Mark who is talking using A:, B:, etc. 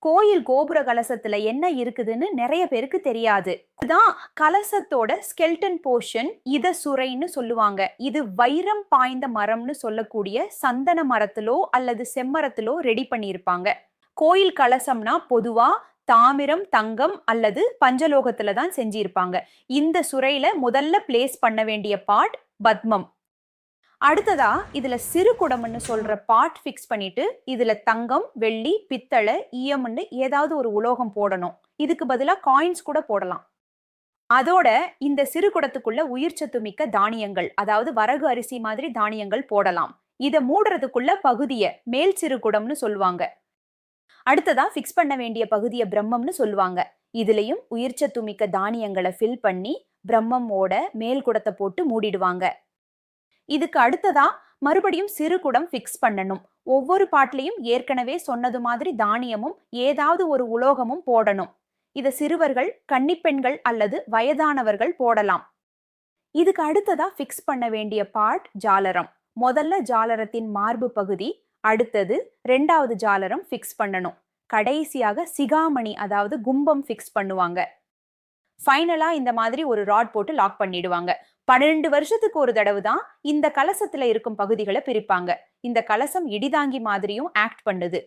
A: கோயில் கோபுர கலசத்துல என்ன இருக்குதுன்னு நிறைய பேருக்கு தெரியாது. இதுதான் கலசத்தோட ஸ்கெல்டன் போர்ஷன். இத சுரைன்னு சொல்லுவாங்க. இது வைரம் பாய்ந்த மரம்னு சொல்லக்கூடிய சந்தன மரத்திலோ அல்லது செம்மரத்திலோ ரெடி பண்ணியிருப்பாங்க. கோயில் கலசம்னா பொதுவா தாமிரம், தங்கம் அல்லது பஞ்சலோகத்துல தான் செஞ்சிருப்பாங்க. இந்த சுரையில முதல்ல பிளேஸ் பண்ண வேண்டிய பார்ட் பத்மம். அடுத்ததா இதுல சிறு குடம்னு சொல்ற பார்ட் ஃபிக்ஸ் பண்ணிட்டு இதுல தங்கம், வெள்ளி, பித்தளை, ஈயம்னு ஏதாவது ஒரு உலோகம் போடணும். இதுக்கு பதிலா காயின்ஸ் கூட போடலாம். அதோட இந்த சிறு குடத்துக்குள்ள உயிர்ச்சத்து மிக்க தானியங்கள், அதாவது வரகு அரிசி மாதிரி தானியங்கள் போடலாம். இத மூடுறதுக்குள்ள பகுதிய மேல் சிறு குடம்னு சொல்லுவாங்க. அடுத்ததா ஃபிக்ஸ் பண்ண வேண்டிய பகுதிய பிரம்மம்னு சொல்லுவாங்க. இதுலயும் உயிர்ச்சத்து மிக்க தானியங்களை ஃபில் பண்ணி பிரம்மமோட மேல் குடத்தை போட்டு மூடிடுவாங்க. இதுக்கு அடுத்ததா மறுபடியும் சிறு குடம் ஃபிக்ஸ் பண்ணணும். ஒவ்வொரு பாட்லையும் ஏற்கனவே சொன்னது மாதிரி தானியமும் ஏதாவது ஒரு உலோகமும் போடணும். இத சிறுவர்கள், கன்னிப்பெண்கள் அல்லது வயதானவர்கள் போடலாம். இதுக்கு அடுத்ததா ஃபிக்ஸ் பண்ண வேண்டிய பார்ட் ஜாலரம். முதல்ல ஜாலரத்தின் மார்பு பகுதி, அடுத்தது 2வது ஜாலரம் ஃபிக்ஸ் பண்ணணும். கடைசியாக சிகாமணி அதாவது கும்பம் ஃபிக்ஸ் பண்ணுவாங்க. ஃபைனலா இந்த மாதிரி ஒரு ராட் போட்டு லாக் பண்ணிடுவாங்க. 12 வருஷத்துக்கு ஒரு தடவை தான் இந்த கலசத்துல இருக்கும் பகுதிகளை பிரிப்பாங்க. இந்த கலசம் இடிதாங்கி மாதிரியும் ஆக்ட் பண்ணுது.